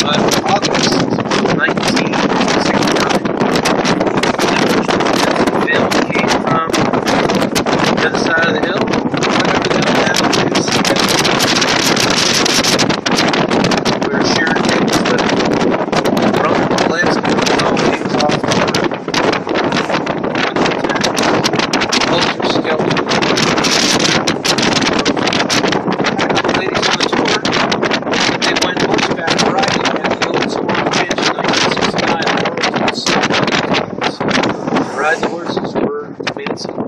August 1969. The film came from the other side of the hill, where Sharon takes the Roman landscape and all things off the ultra skeleton. Ladies on the tour, they went horseback riding at the old Swan Ranch in 1969. Ride the horses were dancing.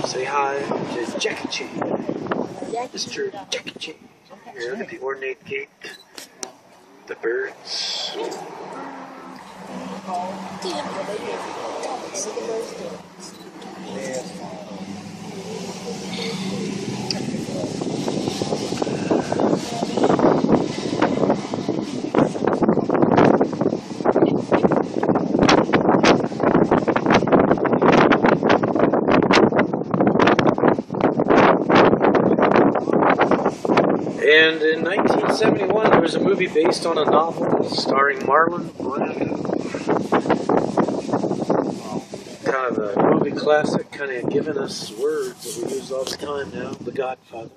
Say hi to Jackie Chan. Mr. Jackie Chan. Here, look at the ornate gate. The birds. And in 1971, there was a movie based on a novel starring Marlon Brando. Kind of a movie classic, kind of giving us words that we use all the time now. The Godfather.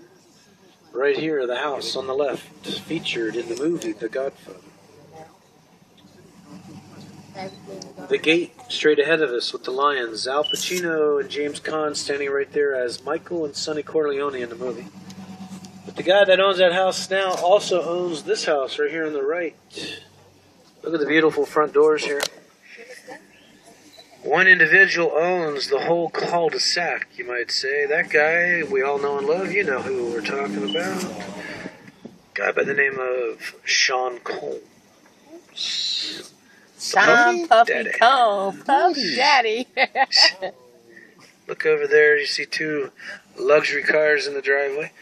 Right here, the house on the left, featured in the movie The Godfather. The gate straight ahead of us with the lions. Al Pacino and James Caan standing right there as Michael and Sonny Corleone in the movie. But the guy that owns that house now also owns this house right here on the right. Look at the beautiful front doors here. One individual owns the whole cul-de-sac, you might say. That guy we all know and love, you know who we're talking about. Guy by the name of Sean Combs. Sean Puffy Combs. Puffy Daddy. Look over there, you see two luxury cars in the driveway.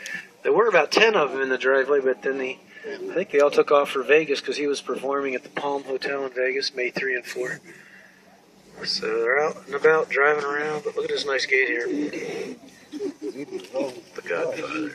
There were about 10 of them in the driveway, but then I think they all took off for Vegas because he was performing at the Palm Hotel in Vegas, May 3 and 4. So they're out and about, driving around, but look at this nice gate here. The Godfather.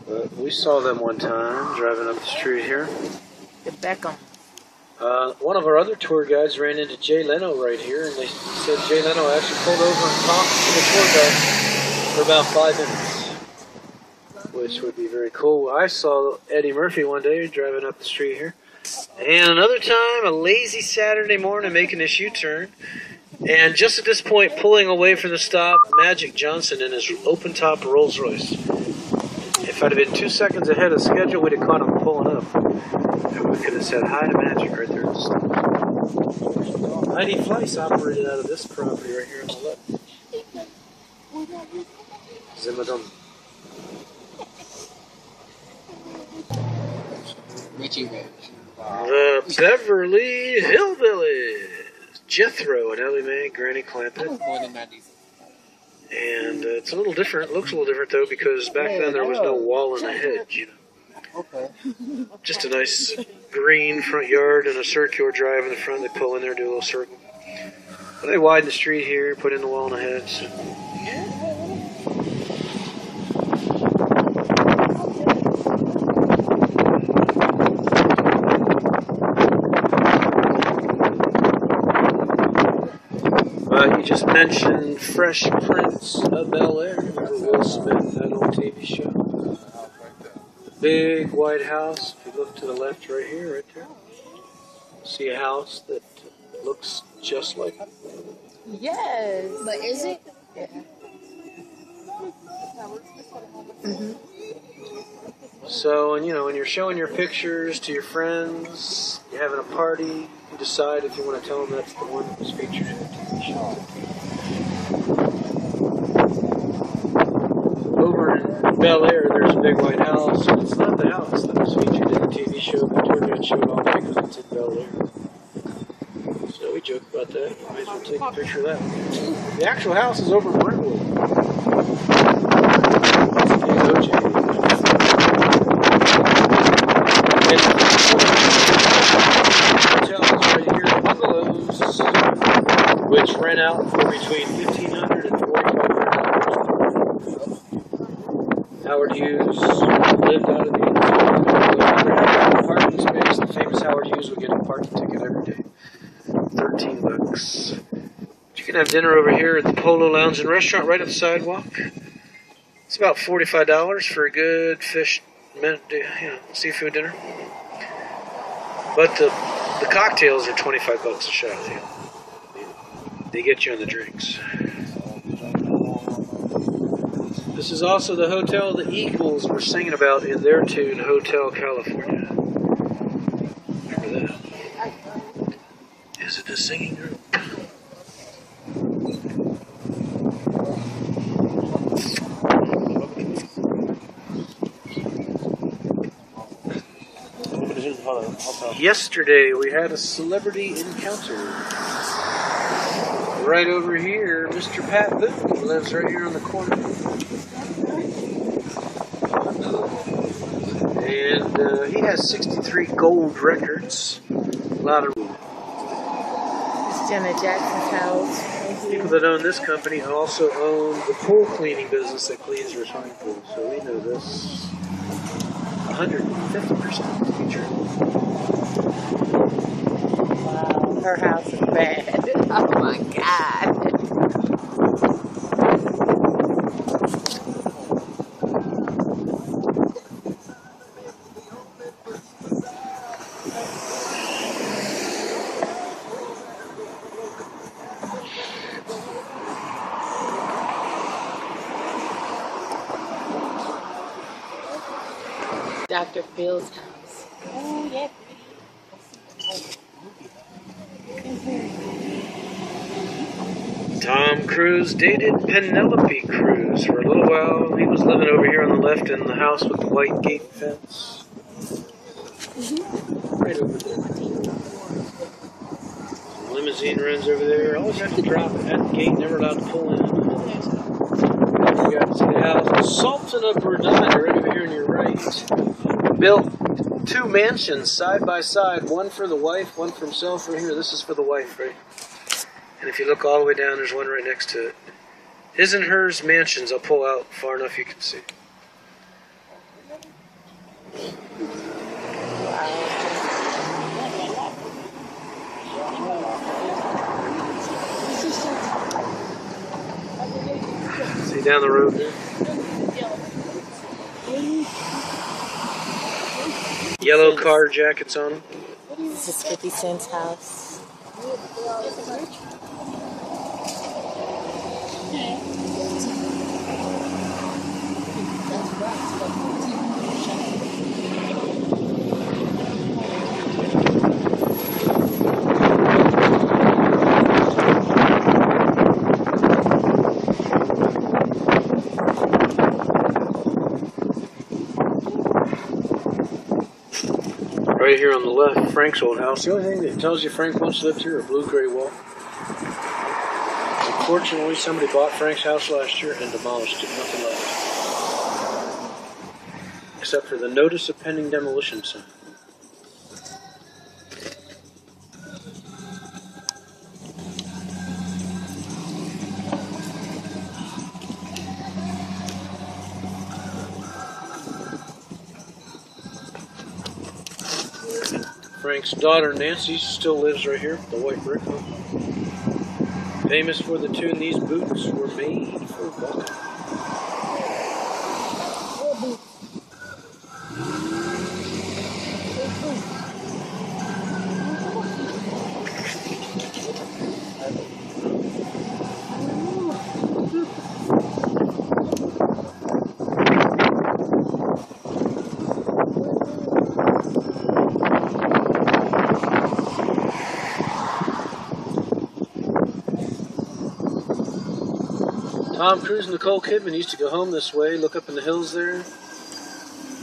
But we saw them one time driving up the street here. The Beckham. One of our other tour guides ran into Jay Leno right here, and they said Jay Leno actually pulled over and talked to the tour guide for about 5 minutes, which would be very cool. I saw Eddie Murphy one day driving up the street here, and another time, a lazy Saturday morning making this U-turn. And just at this point, pulling away from the stop, Magic Johnson in his open-top Rolls Royce. If I'd have been 2 seconds ahead of schedule, we'd have caught him pulling up. And we could have said hi to Magic right there at the stop. Heidi Fleiss operated out of this property right here on the left. Zimadum. The Beverly Hillbillies. Jethro and Ellie Mae, Granny Clampett. And it's a little different. Looks a little different though, because back then there was no wall in the hedge, you know. Okay. Just a nice green front yard and a circular drive in the front. They pull in there, do a little circle. But they widen the street here, put in the wall in the hedge. So. But you just mentioned Fresh Prince of Bel-Air. Remember Will Smith, that old TV show? Big white house. If you look to the left right here, right there, see a house that looks just like it. Yes. But is it? Yeah. So, and when you're showing your pictures to your friends, you're having a party, you decide if you want to tell them that's the one that was featured in the TV show. Over in Bel-Air, there's a big white house, and it's not the house that was featured in the TV show, but tour guide showed off because it's in Bel-Air. So we joke about that. You might as well take a picture of that. The actual house is over in Brentwood. Hotels right here, bungalows, which rent out for between $1,500 and $4,500. Howard Hughes lived out of the parking space. The famous Howard Hughes would get a parking ticket every day. $13. You can have dinner over here at the Polo Lounge and Restaurant right up the sidewalk. It's about $45 for a good fish, seafood dinner. But the cocktails are $25 a shot. They get you on the drinks. This is also the hotel the Eagles were singing about in their tune, Hotel California. Remember that? Is it a singing group? Yesterday we had a celebrity encounter. Right over here, Mr. Pat Boone lives right here on the corner. And he has 63 gold records. A lot of Janet Jackson's house. people that own this company also own the pool cleaning business that cleans your swimming pool. So we know this 150% to be true. Wow, her house is bad. Oh my God. Dr. Phil's house. Oh, yeah. Tom Cruise dated Penelope Cruz for a little while. He was living over here on the left in the house with the white gate fence. Right over there. Limousine runs over there. Always have to drop at the gate, never allowed to pull in. You got to see the house. Sultan of Brunei, right over here on your right. Built 2 mansions side by side, one for the wife, one for himself. Right here, this is for the wife, right? And if you look all the way down, there's one right next to it. His and hers mansions. I'll pull out far enough you can see. See down the road there? Yellow car jackets on them. This is 50 Cent's house. Right here on the left, Frank's old house. The only thing that tells you Frank once lived here, a blue-gray wall. Unfortunately, somebody bought Frank's house last year and demolished it. Nothing left. Except for the notice of pending demolition sign. Frank's daughter Nancy still lives right here, the white brick home. Famous for the tune, "These boots were made for walking." Tom Cruise and Nicole Kidman used to go home this way, look up in the hills there.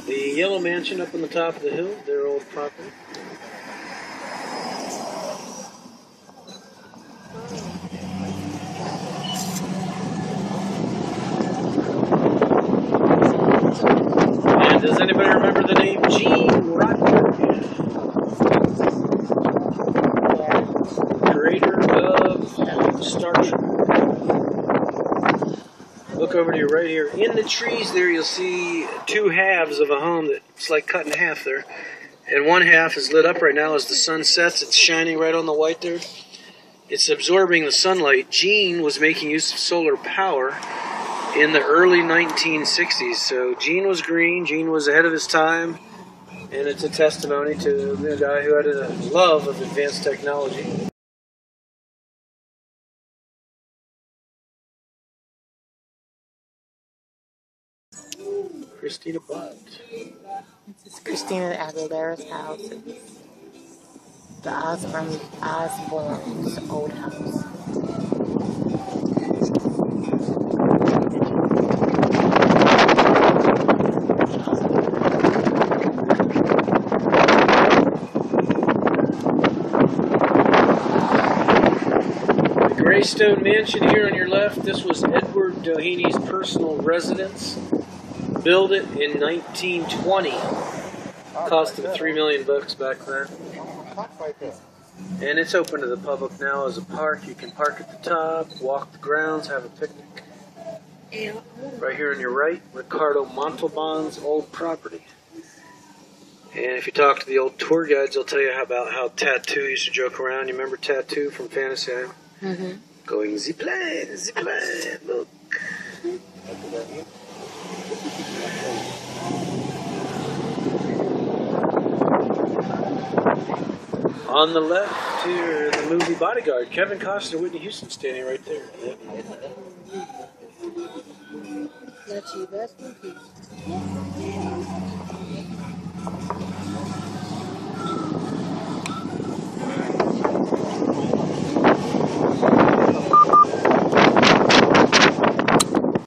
The yellow mansion up on the top of the hill, their old property. And does anybody remember the name Gene Roddenberry? Creator of Star Trek. Look over to your right here. In the trees there, you'll see two halves of a home that's like cut in half there. And one half is lit up right now as the sun sets. It's shining right on the white there. It's absorbing the sunlight. Gene was making use of solar power in the early 1960s. So Gene was green. Gene was ahead of his time. And it's a testimony to the guy who had a love of advanced technology. Christina Butt. This is Christina Aguilera's house. It's the Osborne's old house. The Greystone Mansion here on your left, this was Edward Doheny's personal residence. Built it in 1920. Cost him $3 million back then. And it's open to the public now as a park. You can park at the top, walk the grounds, have a picnic. Right here on your right, Ricardo Montalban's old property. And if you talk to the old tour guides, they'll tell you about how Tattoo used to joke around. You remember Tattoo from Fantasy Island? Mm-hmm. Going zip-line, look. On the left here, the movie Bodyguard. Kevin Costner, Whitney Houston standing right there. Yep. That's you, best in peace.